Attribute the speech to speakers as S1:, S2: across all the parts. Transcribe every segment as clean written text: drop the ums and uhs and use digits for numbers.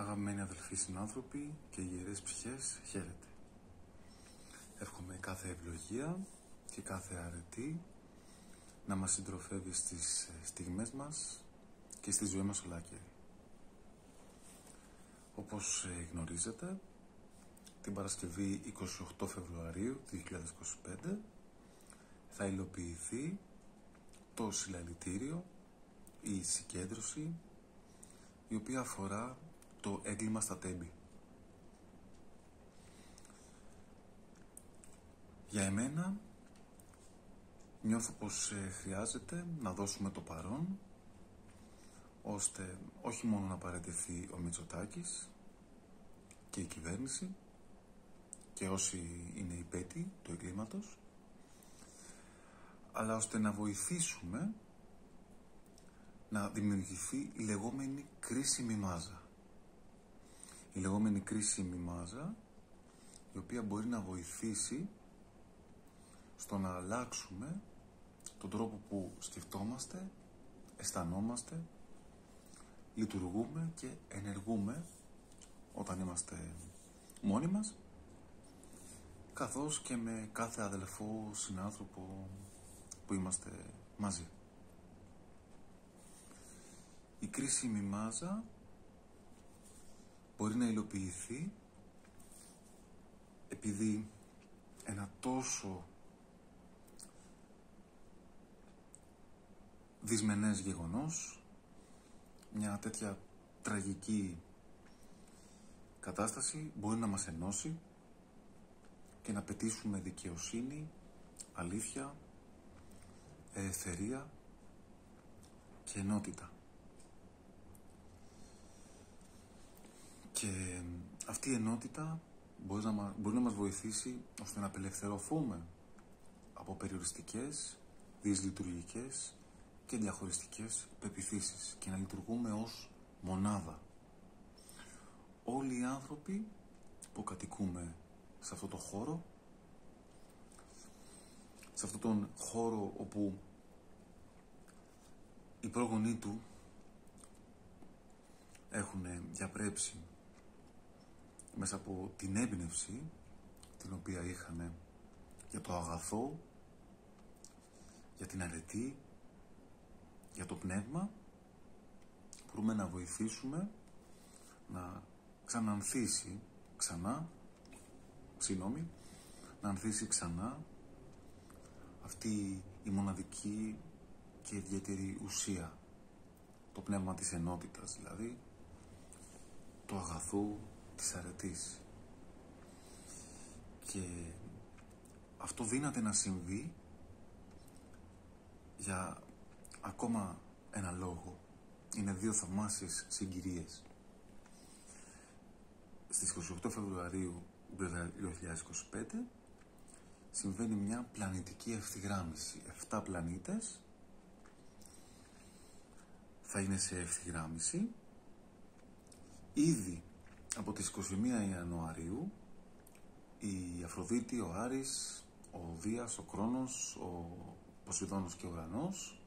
S1: Αγαπημένοι αδελφοί συνάνθρωποι και ιερές ψυχές, χαίρετε. Εύχομαι κάθε ευλογία και κάθε αρετή να μας συντροφεύει στις στιγμές μας και στη ζωή μας ολάκερη. Όπως γνωρίζετε, την Παρασκευή 28 Φεβρουαρίου 2025 θα υλοποιηθεί το συλλαλητήριο, η συγκέντρωση, η οποία αφορά το έγκλημα στα Τέμπη. Για εμένα, νιώθω πως χρειάζεται να δώσουμε το παρόν, ώστε όχι μόνο να παραιτηθεί ο Μητσοτάκης και η κυβέρνηση και όσοι είναι υπέτειοι του εγκλήματος, αλλά ώστε να βοηθήσουμε να δημιουργηθεί η λεγόμενη κρίσιμη μάζα. Η λεγόμενη κρίσιμη μάζα, η οποία μπορεί να βοηθήσει στο να αλλάξουμε τον τρόπο που σκεφτόμαστε, αισθανόμαστε, λειτουργούμε και ενεργούμε όταν είμαστε μόνοι μας, καθώς και με κάθε αδελφό συνάνθρωπο που είμαστε μαζί. Η κρίσιμη μάζα μπορεί να υλοποιηθεί επειδή ένα τόσο δυσμενές γεγονός, μια τέτοια τραγική κατάσταση μπορεί να μας ενώσει και να πετύσουμε δικαιοσύνη, αλήθεια, ελευθερία και ενότητα. Και αυτή η ενότητα μπορεί να μας βοηθήσει ώστε να απελευθερωθούμε από περιοριστικές, δυσλειτουργικές και διαχωριστικές πεποιθήσεις και να λειτουργούμε ως μονάδα. Όλοι οι άνθρωποι που κατοικούμε σε αυτό το χώρο, σε αυτόν τον χώρο όπου οι πρόγονοί του έχουν διαπρέψει μέσα από την έμπνευση την οποία είχαν για το αγαθό, για την αρετή, για το πνεύμα, μπορούμε να βοηθήσουμε να ξανανθήσει να ανθίσει ξανά αυτή η μοναδική και ιδιαίτερη ουσία, το πνεύμα της ενότητας, δηλαδή το αγαθού της αρετής. Και αυτό δύναται να συμβεί για ακόμα ένα λόγο. Είναι δύο θαυμάσιες συγκυρίες. Στις 28 Φεβρουαρίου 2025 συμβαίνει μια πλανητική ευθυγράμμιση. 7 πλανήτες θα είναι σε ευθυγράμμιση. Ήδη από τις 21 Ιανουαρίου η Αφροδίτη, ο Άρης, ο Δίας, ο Κρόνος, ο Ποσειδώνος και ο Ουρανός,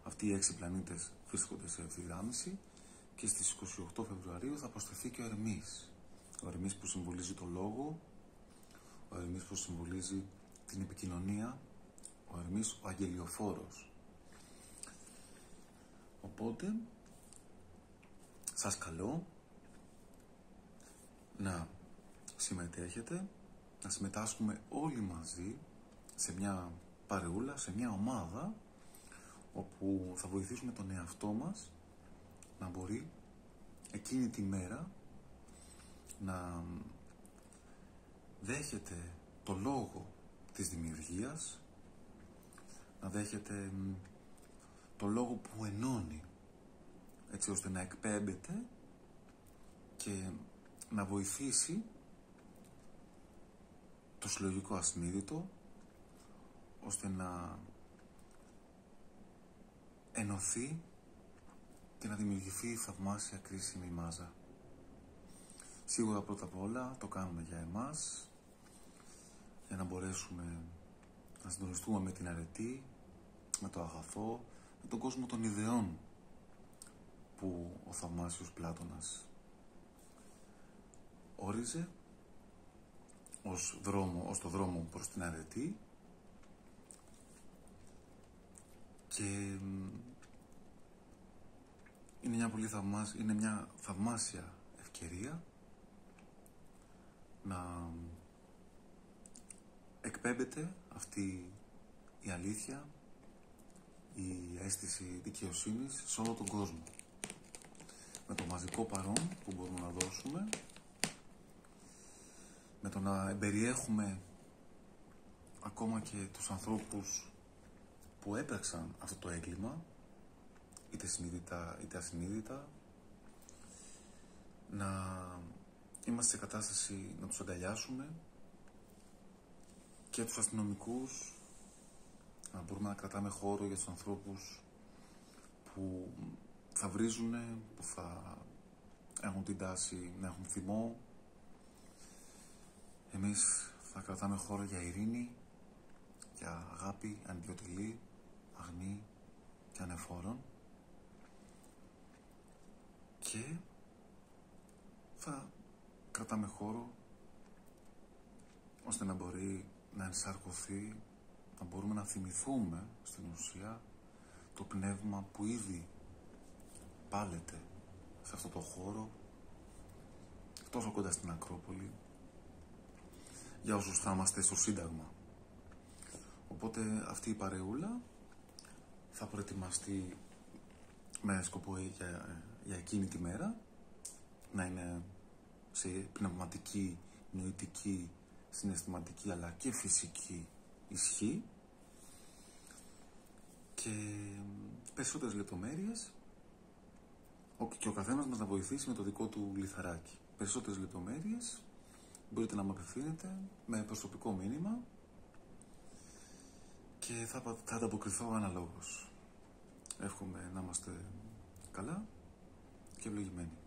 S1: αυτοί οι 6 πλανήτες βρίσκονται σε ευθυγράμμιση, και στις 28 Φεβρουαρίου θα προσθεθεί και ο Ερμής. Ο Ερμής που συμβολίζει το λόγο, ο Ερμής που συμβολίζει την επικοινωνία, ο Ερμής ο αγγελιοφόρος. Οπότε σας καλώ να συμμετέχετε, να συμμετάσχουμε όλοι μαζί σε μια παρεούλα, σε μια ομάδα, όπου θα βοηθήσουμε τον εαυτό μας να μπορεί εκείνη τη μέρα να δέχεται το λόγο της δημιουργίας, να δέχεται το λόγο που ενώνει, έτσι ώστε να εκπέμπεται και να βοηθήσει το συλλογικό ασυνείδητο, ώστε να ενωθεί και να δημιουργηθεί η θαυμάσια κρίσιμη μάζα. Σίγουρα πρώτα απ' όλα το κάνουμε για εμάς, για να μπορέσουμε να συντονιστούμε με την αρετή, με το αγαθό, με τον κόσμο των ιδεών που ο θαυμάσιος Πλάτωνας όριζε ως το δρόμο προς την αρετή, και είναι μια θαυμάσια ευκαιρία να εκπέμπεται αυτή η αλήθεια, η αίσθηση δικαιοσύνης σε όλο τον κόσμο. Με το μαζικό παρόν που μπορούμε να δώσουμε, με το να εμπεριέχουμε ακόμα και τους ανθρώπους που έπραξαν αυτό το έγκλημα, είτε συνείδητα είτε ασυνείδητα, να είμαστε σε κατάσταση να τους αγκαλιάσουμε, και τους αστυνομικούς, να μπορούμε να κρατάμε χώρο για τους ανθρώπους που θα βρίζουνε, που θα έχουν την τάση να έχουν θυμό. Εμείς θα κρατάμε χώρο για ειρήνη, για αγάπη ανιδιοτελή, αγνή και ανεφόρον, και θα κρατάμε χώρο ώστε να μπορεί να ενσαρκωθεί, να μπορούμε να θυμηθούμε στην ουσία το πνεύμα που ήδη πάλεται σε αυτό το χώρο, τόσο κοντά στην Ακρόπολη, για όσους θα είμαστε στο Σύνταγμα. Οπότε αυτή η παρεούλα θα προετοιμαστεί με σκοπό για εκείνη τη μέρα, να είναι σε πνευματική, νοητική, συναισθηματική αλλά και φυσική ισχύ, και περισσότερες λεπτομέρειες, και ο καθένας μας να βοηθήσει με το δικό του λιθαράκι. Περισσότερες λεπτομέρειες μπορείτε να μου απευθύνετε με προσωπικό μήνυμα και θα ανταποκριθώ αναλόγως. Εύχομαι να είμαστε καλά και ευλογημένοι.